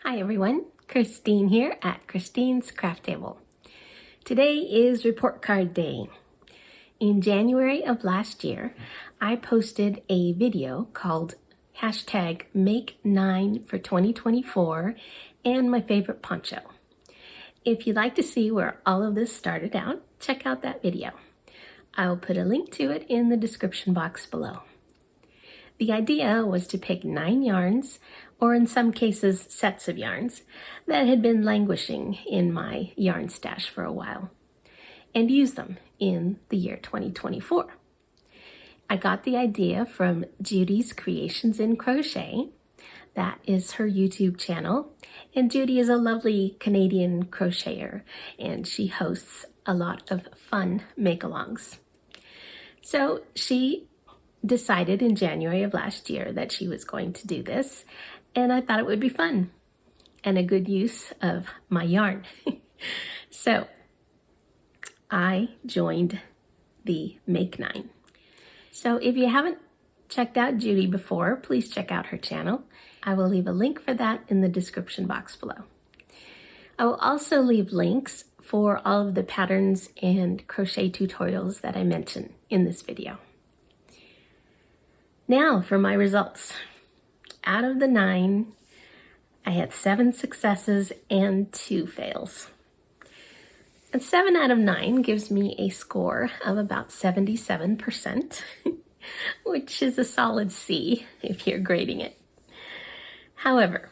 Hi everyone, Christine here at Christine's Craft Table. Today is report card day. In January of last year, I posted a video called #Make9 for 2024 and my favorite poncho. If you'd like to see where all of this started out, check out that video. I'll put a link to it in the description box below. The idea was to pick 9 yarns, or in some cases sets of yarns, that had been languishing in my yarn stash for a while, and use them in the year 2024. I got the idea from Judy's Creations in Crochet. That is her YouTube channel, and Judy is a lovely Canadian crocheter, and she hosts a lot of fun make-alongs. So she decided in January of last year that she was going to do this, and I thought it would be fun and a good use of my yarn. So I joined the Make9. So if you haven't checked out Judy before, please check out her channel. I will leave a link for that in the description box below. I will also leave links for all of the patterns and crochet tutorials that I mentioned in this video. Now for my results. Out of the 9, I had 7 successes and 2 fails. And 7 out of 9 gives me a score of about 77%, which is a solid C if you're grading it. However,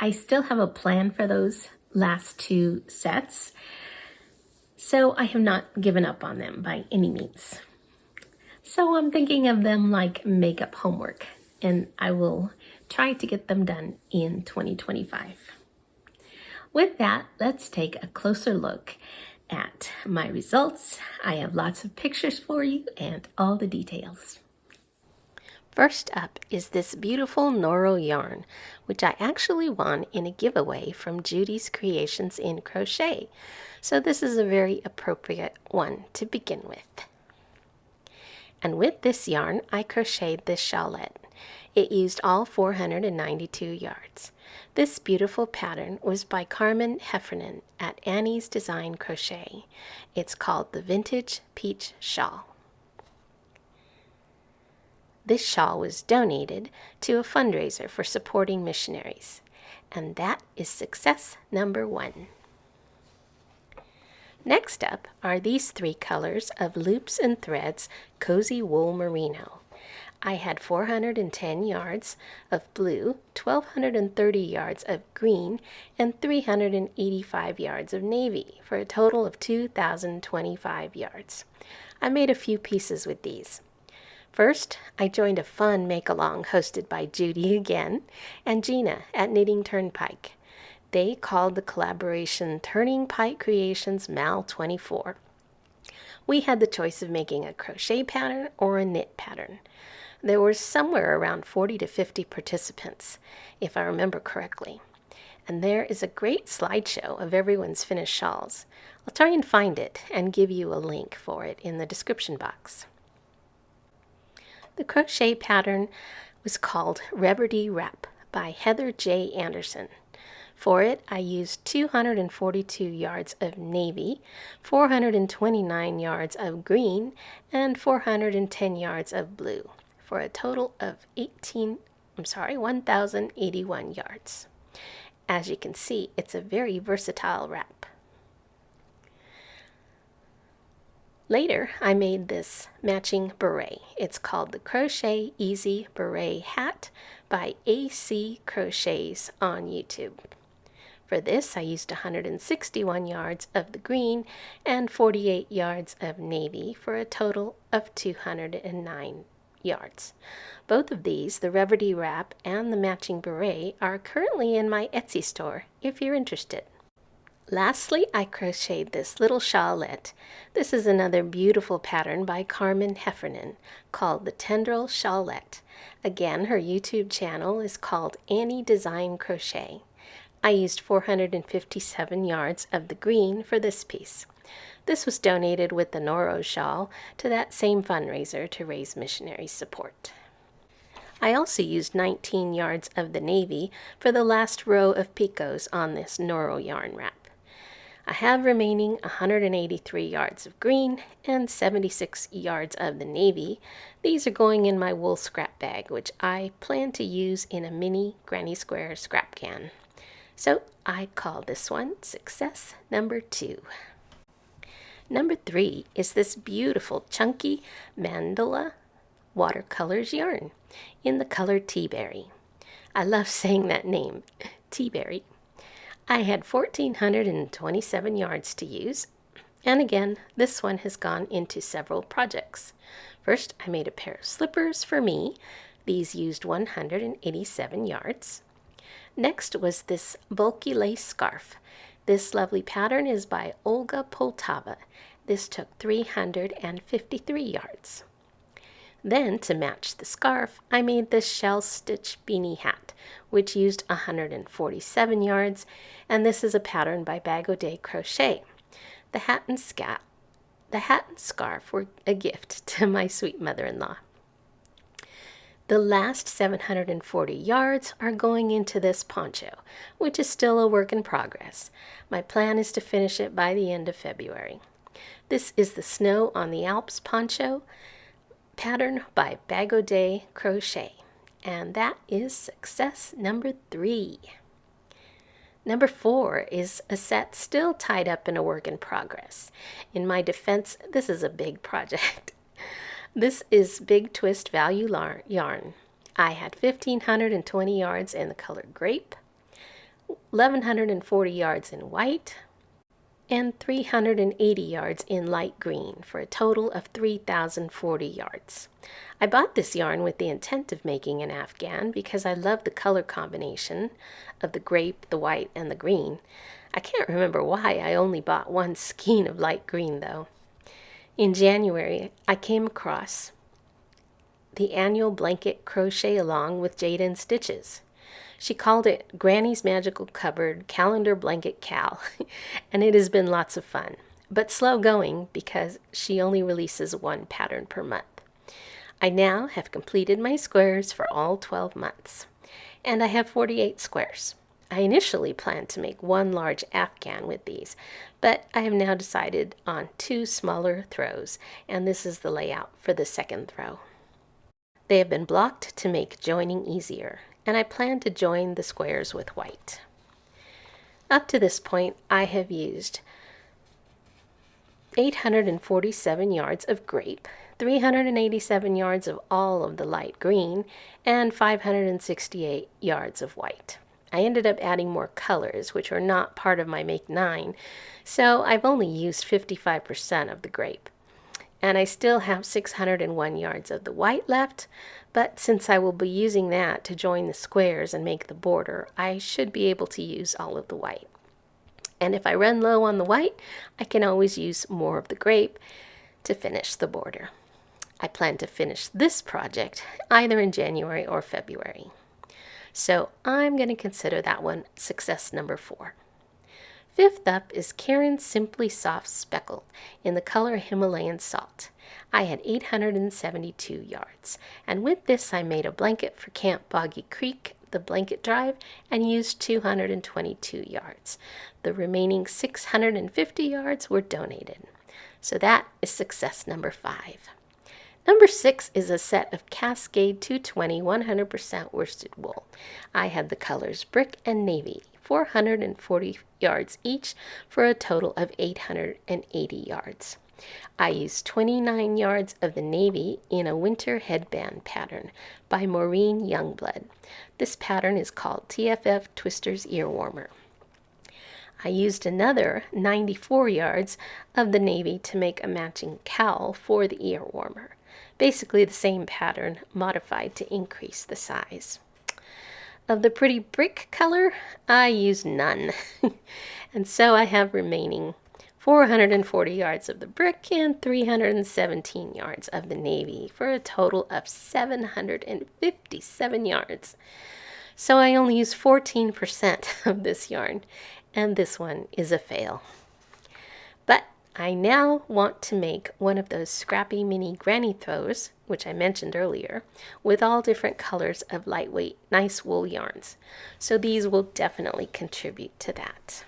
I still have a plan for those last 2 sets, so I have not given up on them by any means. So I'm thinking of them like makeup homework, and I will try to get them done in 2025. With that, let's take a closer look at my results. I have lots of pictures for you and all the details. First up is this beautiful Noro yarn, which I actually won in a giveaway from Judy's Creations in Crochet. So this is a very appropriate one to begin with. And with this yarn, I crocheted this shawlette. It used all 492 yards. This beautiful pattern was by Carmen Heffernan at Annie's Design Crochet. It's called the Vintage Peach Shawl. This shawl was donated to a fundraiser for supporting missionaries. And that is success number 1. Next up are these 3 colors of Loops and Threads Cozy Wool Merino. I had 410 yards of blue, 1,230 yards of green, and 385 yards of navy for a total of 2,025 yards. I made a few pieces with these. First, I joined a fun make-along hosted by Judy again and Gina at Knitting Turnpike. They called the collaboration Turning Pike Creations Mal 24. We had the choice of making a crochet pattern or a knit pattern. There were somewhere around 40 to 50 participants, if I remember correctly. And there is a great slideshow of everyone's finished shawls. I'll try and find it and give you a link for it in the description box. The crochet pattern was called Reverdie Wrap by Heather J. Anderson. For it, I used 242 yards of navy, 429 yards of green, and 410 yards of blue, for a total of 1,081 yards. As you can see, it's a very versatile wrap. Later, I made this matching beret. It's called the Crochet Easy Beret Hat by AC Crochets on YouTube. For this, I used 161 yards of the green and 48 yards of navy for a total of 209 yards. Both of these, the Reverdie wrap and the matching beret, are currently in my Etsy store if you're interested. Lastly, I crocheted this little shawlette. This is another beautiful pattern by Carmen Heffernan called the Tendril Shawlette. Again, her YouTube channel is called Annie Design Crochet. I used 457 yards of the green for this piece. This was donated with the Noro shawl to that same fundraiser to raise missionary support. I also used 19 yards of the navy for the last row of picots on this Noro yarn wrap. I have remaining 183 yards of green and 76 yards of the navy. These are going in my wool scrap bag, which I plan to use in a mini granny square scrap can. So I call this one success number 2. Number 3 is this beautiful chunky Mandala Watercolors yarn in the color Tea Berry. I love saying that name, Tea Berry. I had 1,427 yards to use, and again, this one has gone into several projects. First, I made a pair of slippers for me. These used 187 yards. Next was this bulky lace scarf. This lovely pattern is by Olga Poltava. This took 353 yards. Then, to match the scarf, I made this shell stitch beanie hat, which used 147 yards, and this is a pattern by Bag O' Day Crochet. The hat and scarf were a gift to my sweet mother-in-law. The last 740 yards are going into this poncho, which is still a work in progress. My plan is to finish it by the end of February. This is the Snow on the Alps poncho, pattern by Bag O' Day Crochet, and that is success number 3. Number 4 is a set still tied up in a work in progress. In my defense, this is a big project. This is Big Twist Value yarn. I had 1,520 yards in the color grape, 1,140 yards in white, and 380 yards in light green for a total of 3,040 yards. I bought this yarn with the intent of making an afghan because I love the color combination of the grape, the white, and the green. I can't remember why I only bought one skein of light green though. In January, I came across the annual blanket crochet along with Jaden Stitches. She called it Granny's Magical Cupboard Calendar Blanket Cal, and it has been lots of fun, but slow going because she only releases one pattern per month. I now have completed my squares for all 12 months, and I have 48 squares. I initially planned to make one large afghan with these, but I have now decided on 2 smaller throws, and this is the layout for the second throw. They have been blocked to make joining easier, and I plan to join the squares with white. Up to this point, I have used 847 yards of grape, 387 yards of all of the light green, and 568 yards of white. I ended up adding more colors, which are not part of my Make 9, so I've only used 55% of the grape. And I still have 601 yards of the white left, but since I will be using that to join the squares and make the border, I should be able to use all of the white. And if I run low on the white, I can always use more of the grape to finish the border. I plan to finish this project either in January or February. So I'm going to consider that one success number 4. Fifth up is Caron's Simply Soft Speckle in the color Himalayan Salt. I had 872 yards, and with this I made a blanket for Camp Boggy Creek, the blanket drive, and used 222 yards. The remaining 650 yards were donated. So that is success number 5. Number 6 is a set of Cascade 220 100% worsted wool. I had the colors brick and navy, 440 yards each for a total of 880 yards. I used 29 yards of the navy in a winter headband pattern by Maureen Youngblood. This pattern is called TFF Twister's Ear Warmer. I used another 94 yards of the navy to make a matching cowl for the ear warmer. Basically the same pattern modified to increase the size. Of the pretty brick color, I used none. And so I have remaining 440 yards of the brick and 317 yards of the navy for a total of 757 yards. So I only use 14% of this yarn, and this one is a fail. But I now want to make one of those scrappy mini granny throws, which I mentioned earlier, with all different colors of lightweight, nice wool yarns. So these will definitely contribute to that.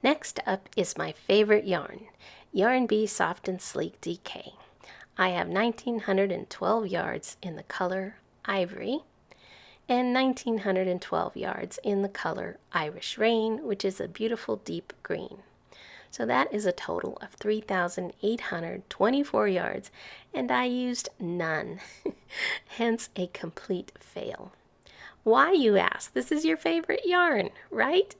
Next up is my favorite yarn, Yarn Bee Soft and Sleek DK. I have 1912 yards in the color Ivory and 1912 yards in the color Irish Rain, which is a beautiful deep green. So that is a total of 3,824 yards, and I used none, hence a complete fail. Why, you ask? This is your favorite yarn, right?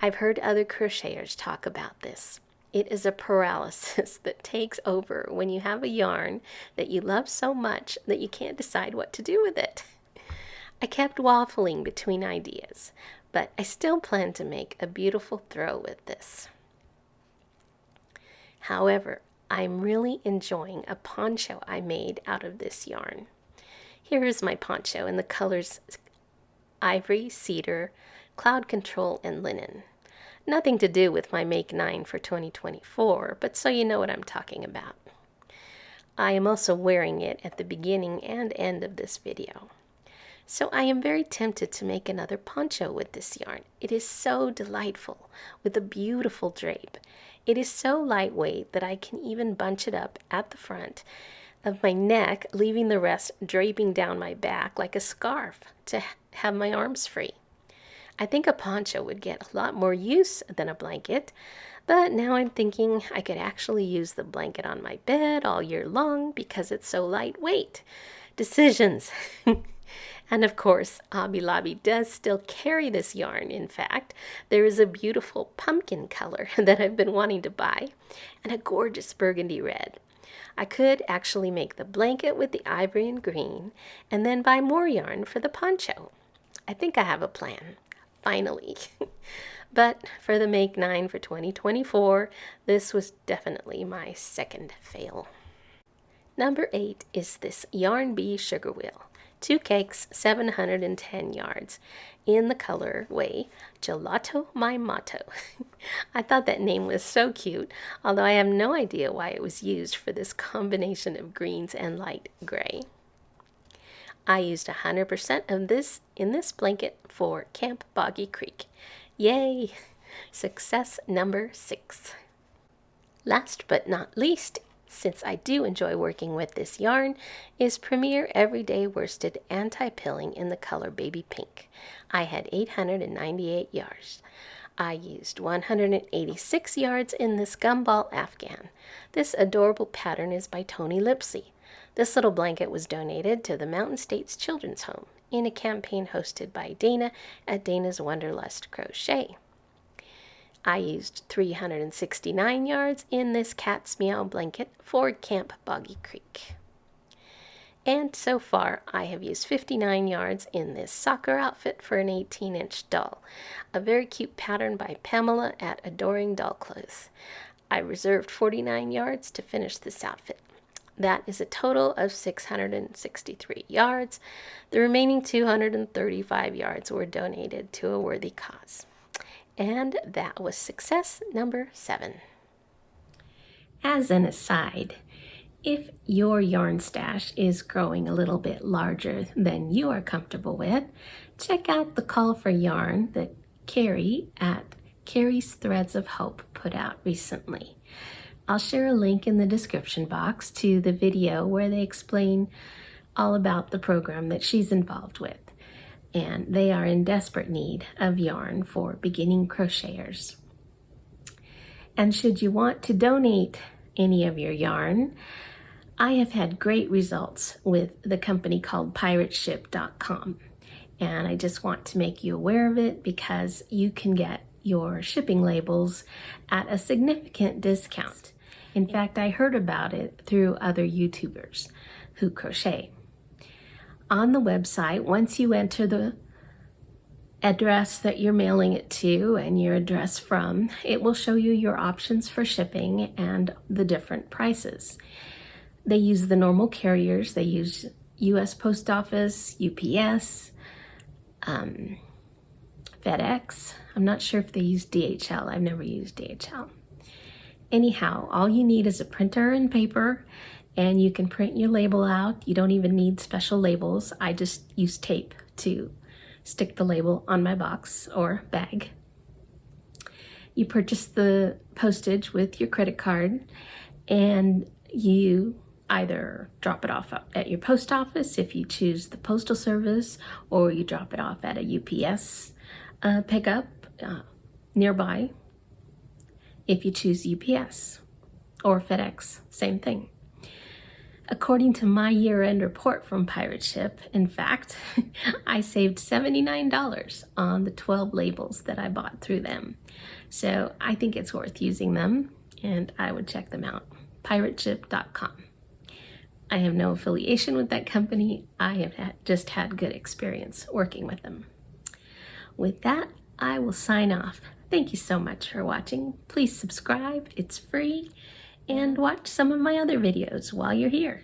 I've heard other crocheters talk about this. It is a paralysis that takes over when you have a yarn that you love so much that you can't decide what to do with it. I kept waffling between ideas, but I still plan to make a beautiful throw with this. However, I'm really enjoying a poncho I made out of this yarn. Here is my poncho in the colors Ivory, Cedar, Cloud Control, and Linen. Nothing to do with my Make 9 for 2024, but so you know what I'm talking about. I am also wearing it at the beginning and end of this video. So I am very tempted to make another poncho with this yarn. It is so delightful with a beautiful drape. It is so lightweight that I can even bunch it up at the front of my neck, leaving the rest draping down my back like a scarf to have my arms free. I think a poncho would get a lot more use than a blanket, but now I'm thinking I could actually use the blanket on my bed all year long because it's so lightweight. Decisions. And of course, Hobby Lobby does still carry this yarn. In fact, there is a beautiful pumpkin color that I've been wanting to buy, and a gorgeous burgundy red. I could actually make the blanket with the ivory and green, and then buy more yarn for the poncho. I think I have a plan, finally. But for the Make 9 for 2024, this was definitely my second fail. Number 8 is this Yarn Bee Sugarwheel. 2 cakes, 710 yards, in the colorway Gelato My Motto. I thought that name was so cute, although I have no idea why it was used for this combination of greens and light gray. I used 100% of this in this blanket for Camp Boggy Creek. Yay! Success number 6. Last but not least, since I do enjoy working with this yarn, is Premier Everyday Worsted Anti-Pilling in the color Baby Pink. I had 898 yards. I used 186 yards in this Gumball Afghan. This adorable pattern is by Tony Lipsey. This little blanket was donated to the Mountain States Children's Home in a campaign hosted by Dana at Dana's Wanderlust Crochet. I used 369 yards in this Cat's Meow blanket for Camp Boggy Creek. And so far, I have used 59 yards in this soccer outfit for an 18-inch doll, a very cute pattern by Pamela at Adoring Doll Clothes. I reserved 49 yards to finish this outfit. That is a total of 663 yards. The remaining 235 yards were donated to a worthy cause. And that was success number 7. As an aside, if your yarn stash is growing a little bit larger than you are comfortable with, check out the call for yarn that Carrie at Carrie's Threads of Hope put out recently. I'll share a link in the description box to the video where they explain all about the program that she's involved with. And they are in desperate need of yarn for beginning crocheters. And should you want to donate any of your yarn, I have had great results with the company called pirateship.com. And I just want to make you aware of it because you can get your shipping labels at a significant discount. In fact, I heard about it through other YouTubers who crochet. On the website, once you enter the address that you're mailing it to and your address from, it will show you your options for shipping and the different prices. They use the normal carriers. They use U.S. Post Office, UPS, FedEx. I'm not sure if they use DHL. I've never used DHL. Anyhow, all you need is a printer and paper, and you can print your label out. You don't even need special labels. I just use tape to stick the label on my box or bag. You purchase the postage with your credit card, and you either drop it off at your post office if you choose the postal service, or you drop it off at a UPS pickup nearby if you choose UPS, or FedEx, same thing. According to my year-end report from Pirate Ship, in fact, I saved $79 on the 12 labels that I bought through them. So I think it's worth using them, and I would check them out. pirateship.com. I have no affiliation with that company. I have just had good experience working with them. With that, I will sign off. Thank you so much for watching. Please subscribe, it's free, and watch some of my other videos while you're here.